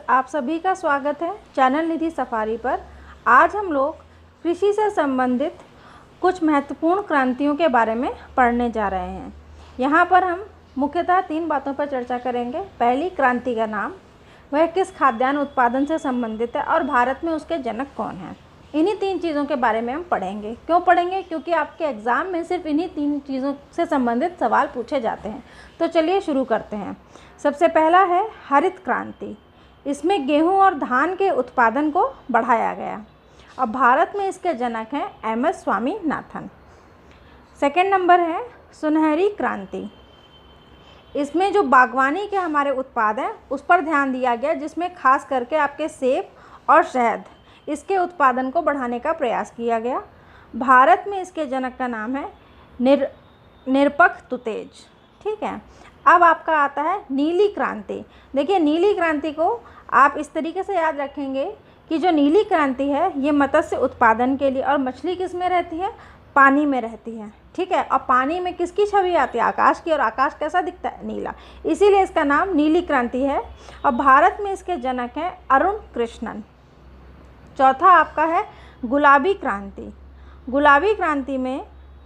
आप सभी का स्वागत है चैनल निधि सफारी पर। आज हम लोग कृषि से संबंधित कुछ महत्वपूर्ण क्रांतियों के बारे में पढ़ने जा रहे हैं। यहाँ पर हम मुख्यतः 3 बातों पर चर्चा करेंगे। पहली, क्रांति का नाम, वह किस खाद्यान्न उत्पादन से संबंधित है और भारत में उसके जनक कौन हैं। इन्हीं 3 चीज़ों के बारे में हम पढ़ेंगे। क्यों पढ़ेंगे? क्योंकि आपके एग्ज़ाम में सिर्फ इन्हीं 3 चीज़ों से संबंधित सवाल पूछे जाते हैं। तो चलिए शुरू करते हैं। सबसे पहला है हरित क्रांति। इसमें गेहूं और धान के उत्पादन को बढ़ाया गया और भारत में इसके जनक हैं एम.एस. स्वामीनाथन। सेकेंड नंबर है सुनहरी क्रांति। इसमें जो बागवानी के हमारे उत्पाद हैं उस पर ध्यान दिया गया, जिसमें खास करके आपके सेब और शहद, इसके उत्पादन को बढ़ाने का प्रयास किया गया। भारत में इसके जनक का नाम है निरपक्ष तुतेज। ठीक है। अब आपका आता है नीली क्रांति। देखिए, नीली क्रांति को आप इस तरीके से याद रखेंगे कि जो नीली क्रांति है ये मत्स्य उत्पादन के लिए, और मछली किस में रहती है? पानी में रहती है। ठीक है। और पानी में किसकी छवि आती है? आकाश की। और आकाश कैसा दिखता है? नीला। इसीलिए इसका नाम नीली क्रांति है। और भारत में इसके जनक हैं अरुण कृष्णन। चौथा आपका है गुलाबी क्रांति। गुलाबी क्रांति में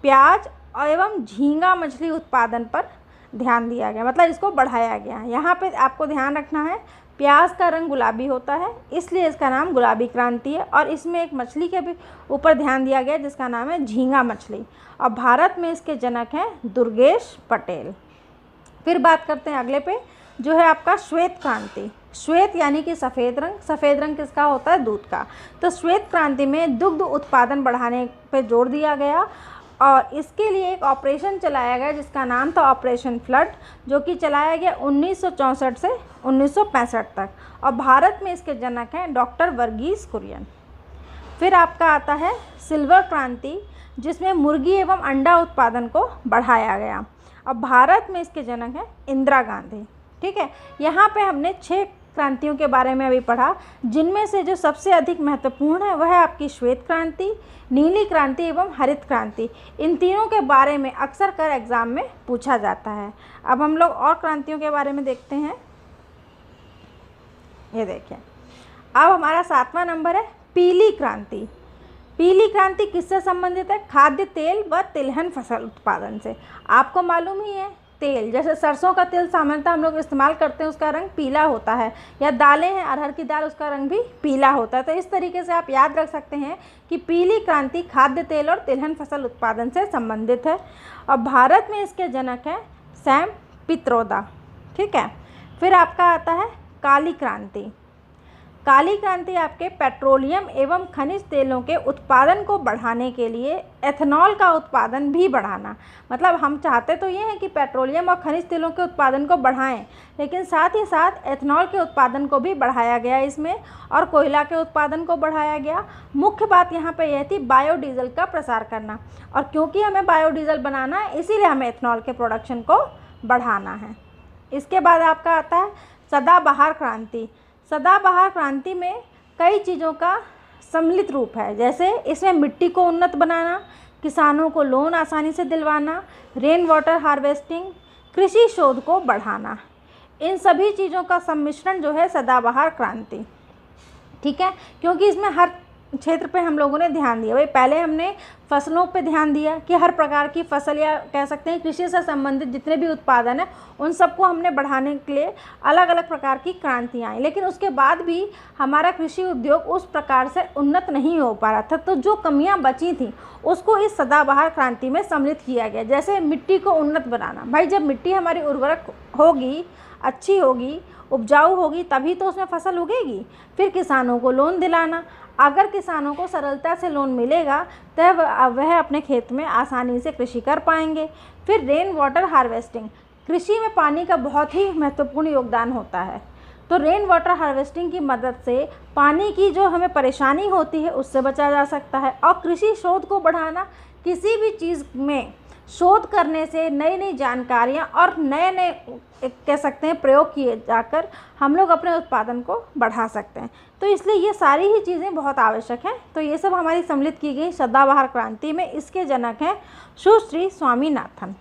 प्याज एवं झींगा मछली उत्पादन पर ध्यान दिया गया, मतलब इसको बढ़ाया गया। यहाँ पे आपको ध्यान रखना है, प्याज का रंग गुलाबी होता है, इसलिए इसका नाम गुलाबी क्रांति है। और इसमें एक मछली के भी ऊपर ध्यान दिया गया जिसका नाम है झींगा मछली। और भारत में इसके जनक हैं दुर्गेश पटेल। फिर बात करते हैं अगले पे, जो है आपका श्वेत क्रांति। श्वेत यानी कि सफ़ेद रंग। सफ़ेद रंग किसका होता है? दूध का। तो श्वेत क्रांति में दुग्ध उत्पादन बढ़ाने पर जोर दिया गया और इसके लिए एक ऑपरेशन चलाया गया जिसका नाम था ऑपरेशन फ्लड, जो कि चलाया गया 1964 से 1965 तक। और भारत में इसके जनक हैं डॉक्टर वर्गीस कुरियन। फिर आपका आता है सिल्वर क्रांति, जिसमें मुर्गी एवं अंडा उत्पादन को बढ़ाया गया। और भारत में इसके जनक हैं इंदिरा गांधी। ठीक है। यहाँ पे हमने 6 क्रांतियों के बारे में अभी पढ़ा, जिनमें से जो सबसे अधिक महत्वपूर्ण है वह है आपकी श्वेत क्रांति, नीली क्रांति एवं हरित क्रांति। इन तीनों के बारे में अक्सर कर एग्जाम में पूछा जाता है। अब हम लोग और क्रांतियों के बारे में देखते हैं। ये देखिए, अब हमारा 7वां नंबर है पीली क्रांति। पीली क्रांति किससे संबंधित है? खाद्य तेल व तिलहन फसल उत्पादन से। आपको मालूम ही है, तेल, जैसे सरसों का तेल सामान्यतः हम लोग इस्तेमाल करते हैं, उसका रंग पीला होता है, या दालें हैं अरहर की दाल, उसका रंग भी पीला होता है। तो इस तरीके से आप याद रख सकते हैं कि पीली क्रांति खाद्य तेल और तिलहन फसल उत्पादन से संबंधित है। और भारत में इसके जनक हैं सैम पित्रोदा। ठीक है। फिर आपका आता है काली क्रांति। काली क्रांति आपके पेट्रोलियम एवं खनिज तेलों के उत्पादन को बढ़ाने के लिए एथेनॉल का उत्पादन भी बढ़ाना। मतलब हम चाहते तो ये हैं कि पेट्रोलियम और खनिज तेलों के उत्पादन को बढ़ाएं, लेकिन साथ ही साथ एथेनॉल के उत्पादन को भी बढ़ाया गया इसमें, और कोयला के उत्पादन को बढ़ाया गया। मुख्य बात यहाँ पे यह थी बायोडीज़ल का प्रसार करना, और क्योंकि हमें बायोडीज़ल बनाना है इसीलिए हमें एथेनॉल के प्रोडक्शन को बढ़ाना है। इसके बाद आपका आता है सदाबहार क्रांति। सदाबहार क्रांति में कई चीज़ों का सम्मिलित रूप है, जैसे इसमें मिट्टी को उन्नत बनाना, किसानों को लोन आसानी से दिलवाना, रेन वाटर हार्वेस्टिंग, कृषि शोध को बढ़ाना। इन सभी चीज़ों का सम्मिश्रण जो है सदाबहार क्रांति। ठीक है। क्योंकि इसमें हर क्षेत्र पे हम लोगों ने ध्यान दिया। भाई, पहले हमने फसलों पे ध्यान दिया कि हर प्रकार की फसल, या कह सकते हैं कृषि से संबंधित जितने भी उत्पादन हैं उन सबको हमने बढ़ाने के लिए अलग अलग प्रकार की क्रांतियाँ आई। लेकिन उसके बाद भी हमारा कृषि उद्योग उस प्रकार से उन्नत नहीं हो पा रहा था, तो जो कमियाँ बची थी उसको इस सदाबहार क्रांति में सम्मिलित किया गया। जैसे मिट्टी को उन्नत बनाना। भाई, जब मिट्टी हमारी उर्वरक होगी, अच्छी होगी, उपजाऊ होगी, तभी तो उसमें फसल उगेगी। फिर किसानों को लोन दिलाना। अगर किसानों को सरलता से लोन मिलेगा तब वह अपने खेत में आसानी से कृषि कर पाएंगे। फिर रेन वाटर हार्वेस्टिंग। कृषि में पानी का बहुत ही महत्वपूर्ण योगदान होता है, तो रेन वाटर हार्वेस्टिंग की मदद से पानी की जो हमें परेशानी होती है उससे बचा जा सकता है। और कृषि शोध को बढ़ाना, किसी भी चीज़ में शोध करने से नई नई जानकारियाँ और नए नए कह सकते हैं प्रयोग किए जाकर हम लोग अपने उत्पादन को बढ़ा सकते हैं। तो इसलिए ये सारी ही चीज़ें बहुत आवश्यक हैं। तो ये सब हमारी सम्मिलित की गई सदाबहार क्रांति में। इसके जनक हैं सुश्री स्वामीनाथन।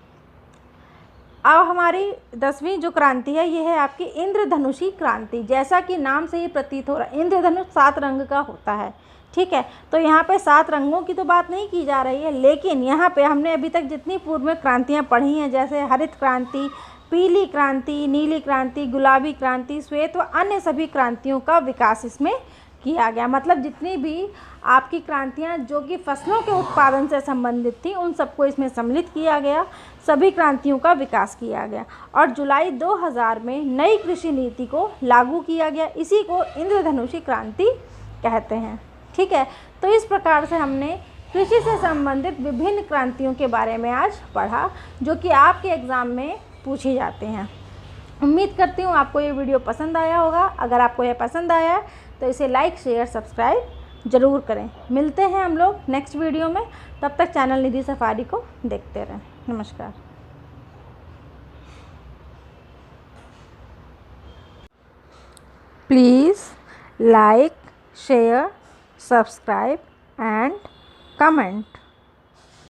अब हमारी 10वीं जो क्रांति है ये है आपकी इंद्रधनुषी क्रांति। जैसा कि नाम से ही प्रतीत हो रहा है, इंद्रधनुष 7 रंग का होता है, ठीक है। तो यहाँ पे 7 रंगों की तो बात नहीं की जा रही है, लेकिन यहाँ पे हमने अभी तक जितनी पूर्व में क्रांतियाँ पढ़ी हैं, जैसे हरित क्रांति, पीली क्रांति, नीली क्रांति, गुलाबी क्रांति, श्वेत व अन्य सभी क्रांतियों का विकास इसमें किया गया। मतलब जितनी भी आपकी क्रांतियाँ जो कि फसलों के उत्पादन से संबंधित थी, उन सबको इसमें सम्मिलित किया गया, सभी क्रांतियों का विकास किया गया। और जुलाई 2000 में नई कृषि नीति को लागू किया गया, इसी को इंद्रधनुषी क्रांति कहते हैं, ठीक है। तो इस प्रकार से हमने कृषि से संबंधित विभिन्न क्रांतियों के बारे में आज पढ़ा, जो कि आपके एग्ज़ाम में पूछे जाते हैं। उम्मीद करती हूँ आपको ये वीडियो पसंद आया होगा। अगर आपको यह पसंद आया तो इसे लाइक, शेयर, सब्सक्राइब ज़रूर करें। मिलते हैं हम लोग नेक्स्ट वीडियो में, तब तक चैनल निधि सफारी को देखते रहें। नमस्कार। Please like, share, subscribe and comment.